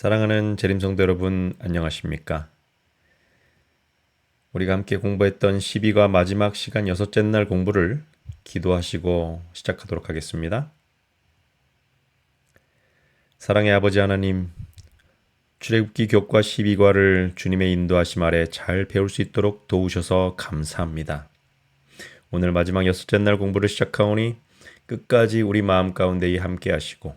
사랑하는 재림성도 여러분, 안녕하십니까? 우리가 함께 공부했던 12과 마지막 시간 여섯째 날 공부를 기도하시고 시작하도록 하겠습니다. 사랑의 아버지 하나님, 출애굽기 교과 12과를 주님의 인도하심 아래 잘 배울 수 있도록 도우셔서 감사합니다. 오늘 마지막 여섯째 날 공부를 시작하오니 끝까지 우리 마음 가운데 함께 하시고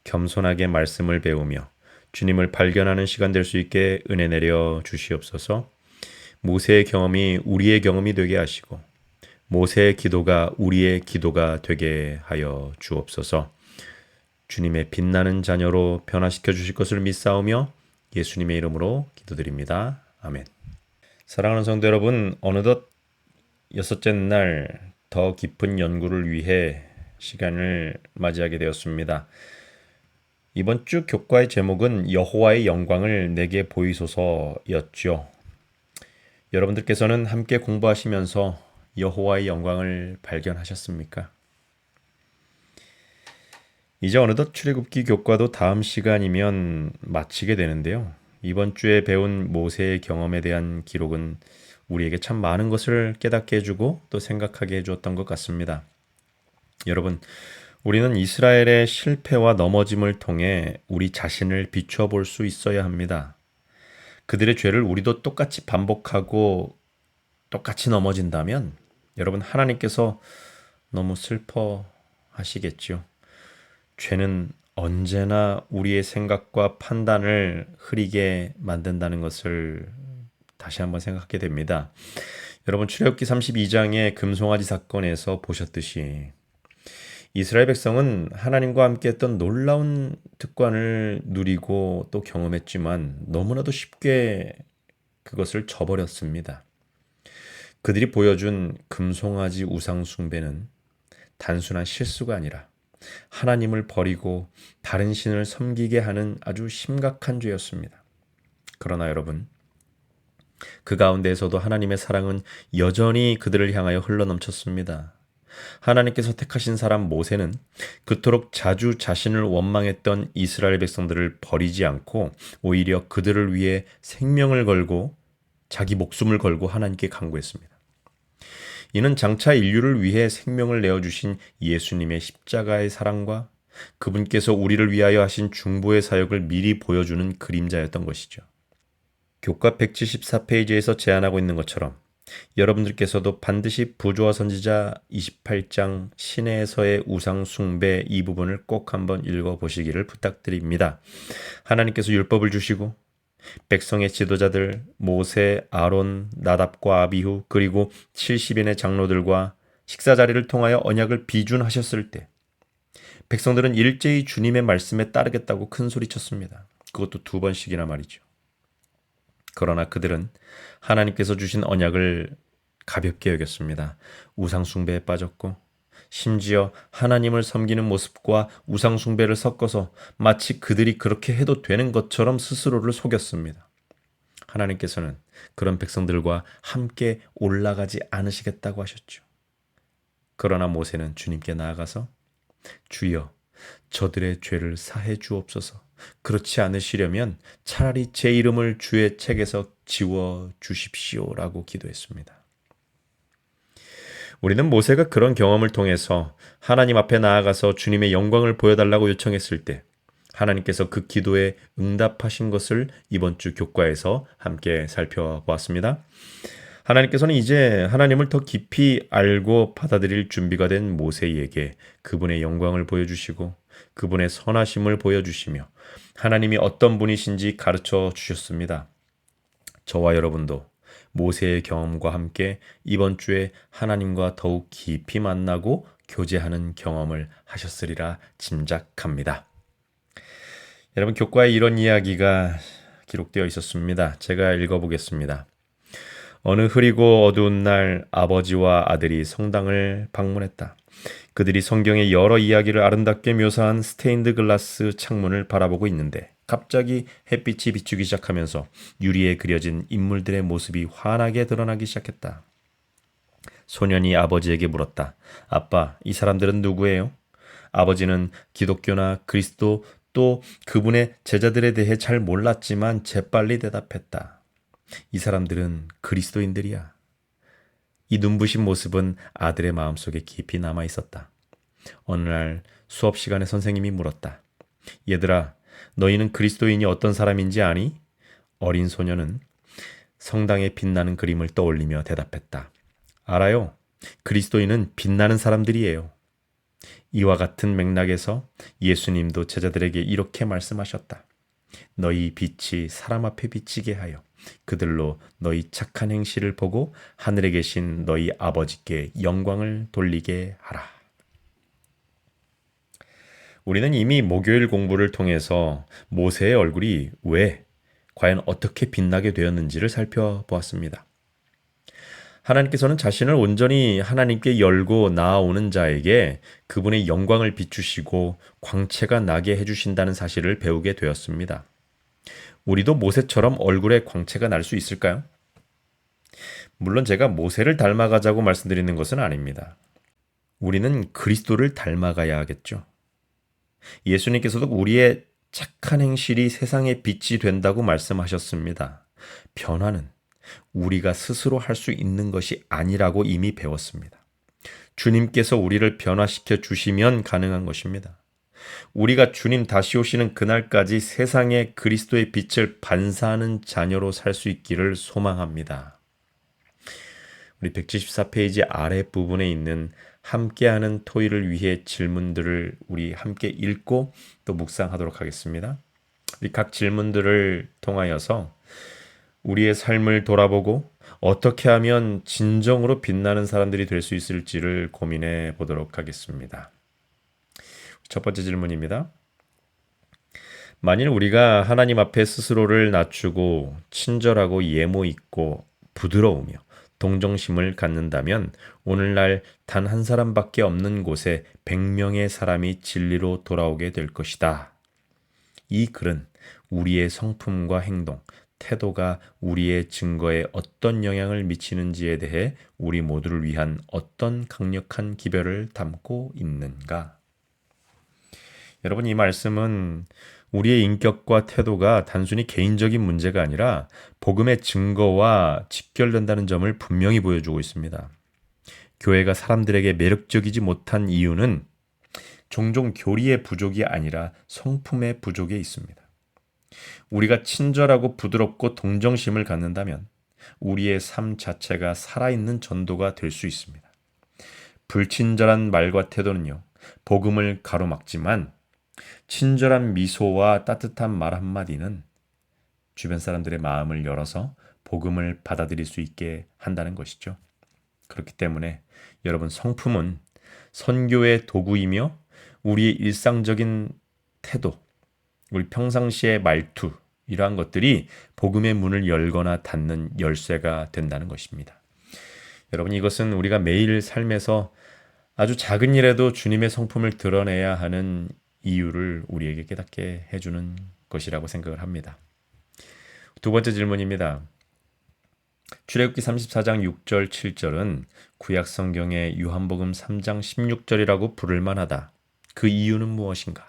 겸손하게 말씀을 배우며 주님을 발견하는 시간 될 수 있게 은혜 내려 주시옵소서. 모세의 경험이 우리의 경험이 되게 하시고 모세의 기도가 우리의 기도가 되게 하여 주옵소서. 주님의 빛나는 자녀로 변화시켜 주실 것을 믿사오며 예수님의 이름으로 기도드립니다. 아멘. 사랑하는 성도 여러분, 어느덧 여섯째 날 더 깊은 연구를 위해 시간을 맞이하게 되었습니다. 이번 주 교과의 제목은 여호와의 영광을 내게 보이소서였죠. 여러분들께서는 함께 공부하시면서 여호와의 영광을 발견하셨습니까? 이제 어느덧 출애굽기 교과도 다음 시간이면 마치게 되는데요. 이번 주에 배운 모세의 경험에 대한 기록은 우리에게 참 많은 것을 깨닫게 해주고 또 생각하게 해주었던 것 같습니다. 여러분, 우리는 이스라엘의 실패와 넘어짐을 통해 우리 자신을 비추어 볼 수 있어야 합니다. 그들의 죄를 우리도 똑같이 반복하고 똑같이 넘어진다면 여러분, 하나님께서 너무 슬퍼하시겠죠. 죄는 언제나 우리의 생각과 판단을 흐리게 만든다는 것을 다시 한번 생각하게 됩니다. 여러분, 출애굽기 32장의 금송아지 사건에서 보셨듯이 이스라엘 백성은 하나님과 함께 했던 놀라운 특권을 누리고 또 경험했지만 너무나도 쉽게 그것을 저버렸습니다. 그들이 보여준 금송아지 우상 숭배는 단순한 실수가 아니라 하나님을 버리고 다른 신을 섬기게 하는 아주 심각한 죄였습니다. 그러나 여러분, 그 가운데에서도 하나님의 사랑은 여전히 그들을 향하여 흘러넘쳤습니다. 하나님께서 택하신 사람 모세는 그토록 자주 자신을 원망했던 이스라엘 백성들을 버리지 않고 오히려 그들을 위해 생명을 걸고 자기 목숨을 걸고 하나님께 간구했습니다. 이는 장차 인류를 위해 생명을 내어주신 예수님의 십자가의 사랑과 그분께서 우리를 위하여 하신 중보의 사역을 미리 보여주는 그림자였던 것이죠. 교과 174페이지에서 제안하고 있는 것처럼 여러분들께서도 반드시 부조와 선지자 28장 시내에서의 우상 숭배 이 부분을 꼭 한번 읽어보시기를 부탁드립니다. 하나님께서 율법을 주시고 백성의 지도자들 모세, 아론, 나답과 아비후 그리고 70인의 장로들과 식사자리를 통하여 언약을 비준하셨을 때 백성들은 일제히 주님의 말씀에 따르겠다고 큰 소리쳤습니다. 그것도 2번씩이나 말이죠. 그러나 그들은 하나님께서 주신 언약을 가볍게 여겼습니다. 우상 숭배에 빠졌고 심지어 하나님을 섬기는 모습과 우상 숭배를 섞어서 마치 그들이 그렇게 해도 되는 것처럼 스스로를 속였습니다. 하나님께서는 그런 백성들과 함께 올라가지 않으시겠다고 하셨죠. 그러나 모세는 주님께 나아가서 주여, 저들의 죄를 사해 주옵소서. 그렇지 않으시려면 차라리 제 이름을 주의 책에서 지워 주십시오라고 기도했습니다. 우리는 모세가 그런 경험을 통해서 하나님 앞에 나아가서 주님의 영광을 보여달라고 요청했을 때 하나님께서 그 기도에 응답하신 것을 이번 주 교과에서 함께 살펴보았습니다. 하나님께서는 이제 하나님을 더 깊이 알고 받아들일 준비가 된 모세에게 그분의 영광을 보여주시고 그분의 선하심을 보여주시며 하나님이 어떤 분이신지 가르쳐 주셨습니다. 저와 여러분도 모세의 경험과 함께 이번 주에 하나님과 더욱 깊이 만나고 교제하는 경험을 하셨으리라 짐작합니다. 여러분, 교과에 이런 이야기가 기록되어 있었습니다. 제가 읽어보겠습니다. 어느 흐리고 어두운 날 아버지와 아들이 성당을 방문했다. 그들이 성경의 여러 이야기를 아름답게 묘사한 스테인드 글라스 창문을 바라보고 있는데 갑자기 햇빛이 비추기 시작하면서 유리에 그려진 인물들의 모습이 환하게 드러나기 시작했다. 소년이 아버지에게 물었다. 아빠, 이 사람들은 누구예요? 아버지는 기독교나 그리스도 또 그분의 제자들에 대해 잘 몰랐지만 재빨리 대답했다. 이 사람들은 그리스도인들이야. 이 눈부신 모습은 아들의 마음속에 깊이 남아 있었다. 어느 날 수업 시간에 선생님이 물었다. 얘들아, 너희는 그리스도인이 어떤 사람인지 아니? 어린 소녀는 성당에 빛나는 그림을 떠올리며 대답했다. 알아요. 그리스도인은 빛나는 사람들이에요. 이와 같은 맥락에서 예수님도 제자들에게 이렇게 말씀하셨다. 너희 빛이 사람 앞에 비치게 하여 그들로 너희 착한 행실을 보고 하늘에 계신 너희 아버지께 영광을 돌리게 하라. 우리는 이미 목요일 공부를 통해서 모세의 얼굴이 왜, 과연 어떻게 빛나게 되었는지를 살펴보았습니다. 하나님께서는 자신을 온전히 하나님께 열고 나아오는 자에게 그분의 영광을 비추시고 광채가 나게 해주신다는 사실을 배우게 되었습니다. 우리도 모세처럼 얼굴에 광채가 날 수 있을까요? 물론 제가 모세를 닮아가자고 말씀드리는 것은 아닙니다. 우리는 그리스도를 닮아가야 하겠죠. 예수님께서도 우리의 착한 행실이 세상의 빛이 된다고 말씀하셨습니다. 변화는 우리가 스스로 할 수 있는 것이 아니라고 이미 배웠습니다. 주님께서 우리를 변화시켜 주시면 가능한 것입니다. 우리가 주님 다시 오시는 그날까지 세상에 그리스도의 빛을 반사하는 자녀로 살 수 있기를 소망합니다. 우리 174페이지 아랫부분에 있는 함께하는 토의를 위해 질문들을 우리 함께 읽고 또 묵상하도록 하겠습니다. 우리 각 질문들을 통하여서 우리의 삶을 돌아보고 어떻게 하면 진정으로 빛나는 사람들이 될 수 있을지를 고민해 보도록 하겠습니다. 첫 번째 질문입니다. 만일 우리가 하나님 앞에 스스로를 낮추고 친절하고 예모 있고 부드러우며 동정심을 갖는다면 오늘날 단 한 사람밖에 없는 곳에 100명의 사람이 진리로 돌아오게 될 것이다. 이 글은 우리의 성품과 행동, 태도가 우리의 증거에 어떤 영향을 미치는지에 대해 우리 모두를 위한 어떤 강력한 기별을 담고 있는가? 여러분, 이 말씀은 우리의 인격과 태도가 단순히 개인적인 문제가 아니라 복음의 증거와 직결된다는 점을 분명히 보여주고 있습니다. 교회가 사람들에게 매력적이지 못한 이유는 종종 교리의 부족이 아니라 성품의 부족에 있습니다. 우리가 친절하고 부드럽고 동정심을 갖는다면 우리의 삶 자체가 살아있는 전도가 될 수 있습니다. 불친절한 말과 태도는요, 복음을 가로막지만 친절한 미소와 따뜻한 말 한마디는 주변 사람들의 마음을 열어서 복음을 받아들일 수 있게 한다는 것이죠. 그렇기 때문에 여러분, 성품은 선교의 도구이며 우리의 일상적인 태도, 우리 평상시의 말투, 이러한 것들이 복음의 문을 열거나 닫는 열쇠가 된다는 것입니다. 여러분, 이것은 우리가 매일 삶에서 아주 작은 일에도 주님의 성품을 드러내야 하는 이유를 우리에게 깨닫게 해주는 것이라고 생각을 합니다. 두 번째 질문입니다. 출애굽기 34장 6절 7절은 구약 성경의 요한복음 3장 16절이라고 부를 만하다. 그 이유는 무엇인가?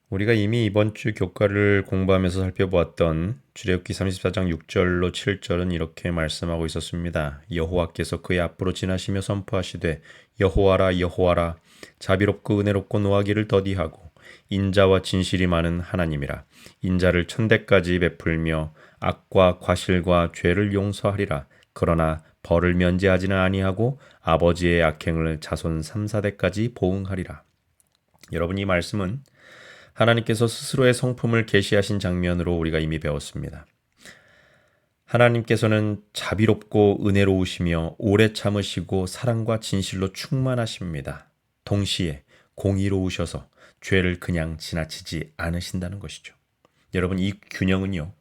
우리가 이미 이번 주 교과를 공부하면서 살펴보았던 출애굽기 34장 6절로 7절은 이렇게 말씀하고 있었습니다. 여호와께서 그의 앞으로 지나시며 선포하시되 여호와라 여호와라 자비롭고 은혜롭고 노하기를 더디하고 인자와 진실이 많은 하나님이라. 인자를 천대까지 베풀며 악과 과실과 죄를 용서하리라. 그러나 벌을 면제하지는 아니하고 아버지의 악행을 자손 3, 4대까지 보응하리라. 여러분, 이 말씀은 하나님께서 스스로의 성품을 계시하신 장면으로 우리가 이미 배웠습니다. 하나님께서는 자비롭고 은혜로우시며 오래 참으시고 사랑과 진실로 충만하십니다. 동시에 공의로우셔서 죄를 그냥 지나치지 않으신다는 것이죠. 여러분, 이 균형은요,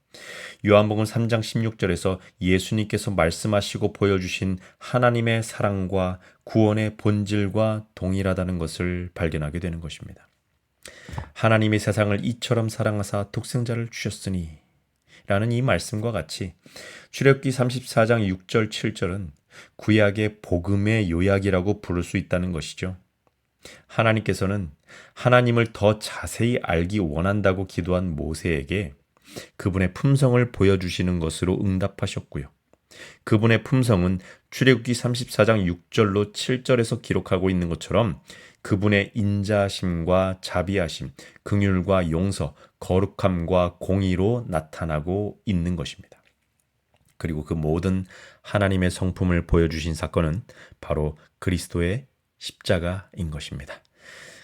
요한복음 3장 16절에서 예수님께서 말씀하시고 보여주신 하나님의 사랑과 구원의 본질과 동일하다는 것을 발견하게 되는 것입니다. 하나님이 세상을 이처럼 사랑하사 독생자를 주셨으니 라는 이 말씀과 같이 출애굽기 34장 6절 7절은 구약의 복음의 요약이라고 부를 수 있다는 것이죠. 하나님께서는 하나님을 더 자세히 알기 원한다고 기도한 모세에게 그분의 품성을 보여주시는 것으로 응답하셨고요. 그분의 품성은 출애굽기 34장 6절로 7절에서 기록하고 있는 것처럼 그분의 인자하심과 자비하심, 긍휼과 용서, 거룩함과 공의로 나타나고 있는 것입니다. 그리고 그 모든 하나님의 성품을 보여주신 사건은 바로 그리스도의 십자가인 것입니다.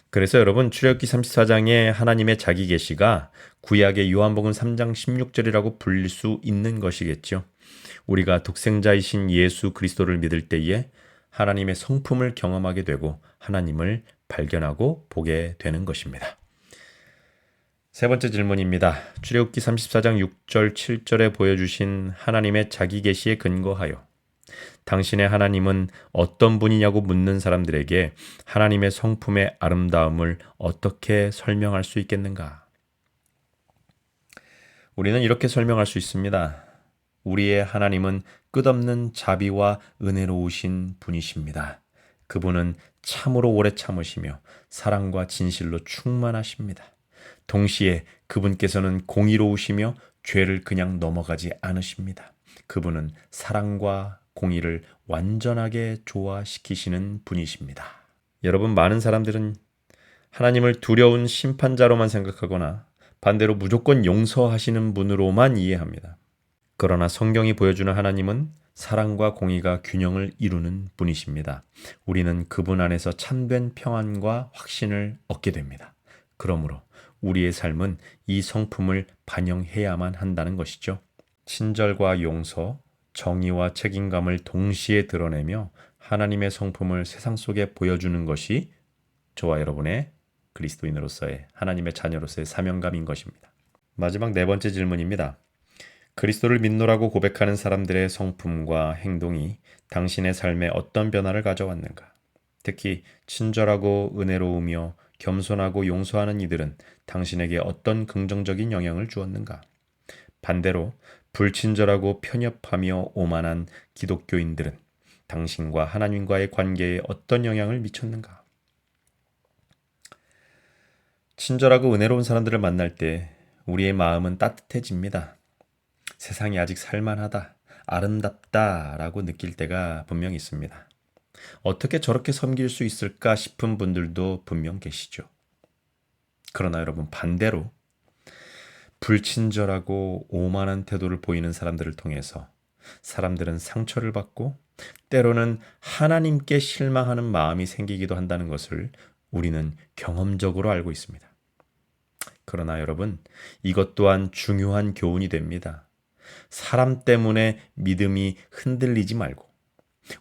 그래서 여러분 출애굽기 34장의 하나님의 자기 계시가 구약의 요한복음 3장 16절이라고 불릴 수 있는 것이겠죠. 우리가 독생자이신 예수 그리스도를 믿을 때에 하나님의 성품을 경험하게 되고 하나님을 발견하고 보게 되는 것입니다. 세 번째 질문입니다. 출애굽기 34장 6절 7절에 보여주신 하나님의 자기 계시에 근거하여 당신의 하나님은 어떤 분이냐고 묻는 사람들에게 하나님의 성품의 아름다움을 어떻게 설명할 수 있겠는가? 우리는 이렇게 설명할 수 있습니다. 우리의 하나님은 끝없는 자비와 은혜로우신 분이십니다. 그분은 참으로 오래 참으시며 사랑과 진실로 충만하십니다. 동시에 그분께서는 공의로우시며 죄를 그냥 넘어가지 않으십니다. 그분은 사랑과 공의를 완전하게 조화시키시는 분이십니다. 여러분, 많은 사람들은 하나님을 두려운 심판자로만 생각하거나 반대로 무조건 용서하시는 분으로만 이해합니다. 그러나 성경이 보여주는 하나님은 사랑과 공의가 균형을 이루는 분이십니다. 우리는 그분 안에서 참된 평안과 확신을 얻게 됩니다. 그러므로 우리의 삶은 이 성품을 반영해야만 한다는 것이죠. 친절과 용서, 정의와 책임감을 동시에 드러내며 하나님의 성품을 세상 속에 보여주는 것이 저와 여러분의 그리스도인으로서의 하나님의 자녀로서의 사명감인 것입니다. 마지막 네 번째 질문입니다. 그리스도를 믿노라고 고백하는 사람들의 성품과 행동이 당신의 삶에 어떤 변화를 가져왔는가? 특히 친절하고 은혜로우며 겸손하고 용서하는 이들은 당신에게 어떤 긍정적인 영향을 주었는가? 반대로 불친절하고 편협하며 오만한 기독교인들은 당신과 하나님과의 관계에 어떤 영향을 미쳤는가? 친절하고 은혜로운 사람들을 만날 때 우리의 마음은 따뜻해집니다. 세상이 아직 살만하다, 아름답다라고 느낄 때가 분명 있습니다. 어떻게 저렇게 섬길 수 있을까 싶은 분들도 분명 계시죠. 그러나 여러분, 반대로 불친절하고 오만한 태도를 보이는 사람들을 통해서 사람들은 상처를 받고 때로는 하나님께 실망하는 마음이 생기기도 한다는 것을 우리는 경험적으로 알고 있습니다. 그러나 여러분, 이것 또한 중요한 교훈이 됩니다. 사람 때문에 믿음이 흔들리지 말고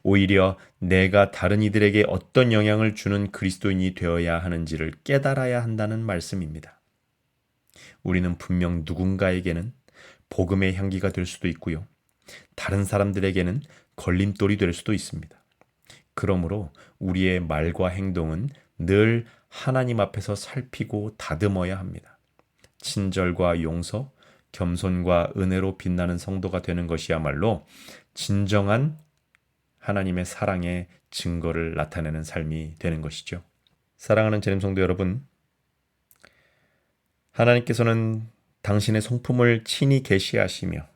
오히려 내가 다른 이들에게 어떤 영향을 주는 그리스도인이 되어야 하는지를 깨달아야 한다는 말씀입니다. 우리는 분명 누군가에게는 복음의 향기가 될 수도 있고요. 다른 사람들에게는 걸림돌이 될 수도 있습니다. 그러므로 우리의 말과 행동은 늘 하나님 앞에서 살피고 다듬어야 합니다. 친절과 용서, 겸손과 은혜로 빛나는 성도가 되는 것이야말로 진정한 하나님의 사랑의 증거를 나타내는 삶이 되는 것이죠. 사랑하는 재림 성도 여러분, 하나님께서는 당신의 성품을 친히 계시하시며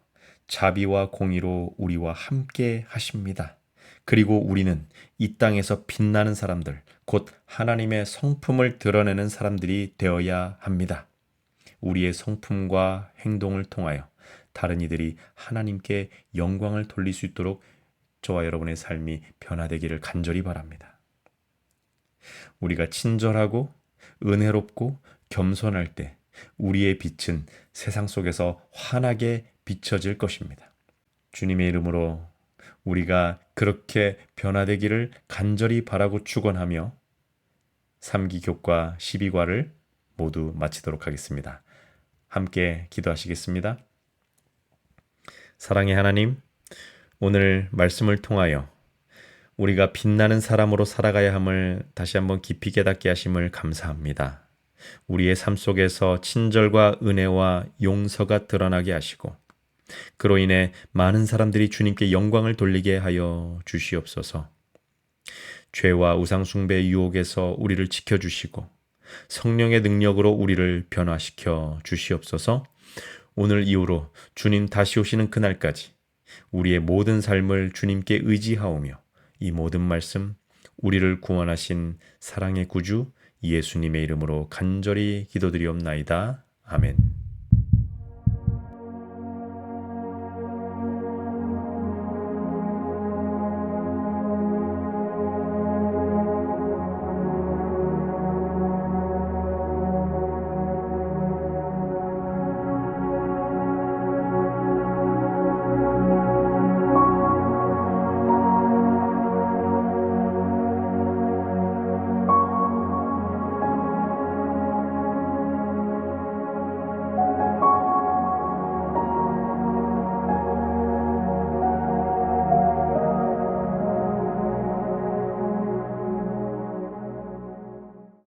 자비와 공의로 우리와 함께 하십니다. 그리고 우리는 이 땅에서 빛나는 사람들, 곧 하나님의 성품을 드러내는 사람들이 되어야 합니다. 우리의 성품과 행동을 통하여 다른 이들이 하나님께 영광을 돌릴 수 있도록 저와 여러분의 삶이 변화되기를 간절히 바랍니다. 우리가 친절하고 은혜롭고 겸손할 때 우리의 빛은 세상 속에서 환하게 비춰질 것입니다. 주님의 이름으로 우리가 그렇게 변화되기를 간절히 바라고 축원하며 3기 교과 12과를 모두 마치도록 하겠습니다. 함께 기도하시겠습니다. 사랑의 하나님, 오늘 말씀을 통하여 우리가 빛나는 사람으로 살아가야 함을 다시 한번 깊이 깨닫게 하심을 감사합니다. 우리의 삶 속에서 친절과 은혜와 용서가 드러나게 하시고 그로 인해 많은 사람들이 주님께 영광을 돌리게 하여 주시옵소서. 죄와 우상숭배의 유혹에서 우리를 지켜주시고 성령의 능력으로 우리를 변화시켜 주시옵소서. 오늘 이후로 주님 다시 오시는 그날까지 우리의 모든 삶을 주님께 의지하오며 이 모든 말씀 우리를 구원하신 사랑의 구주 예수님의 이름으로 간절히 기도드리옵나이다. 아멘.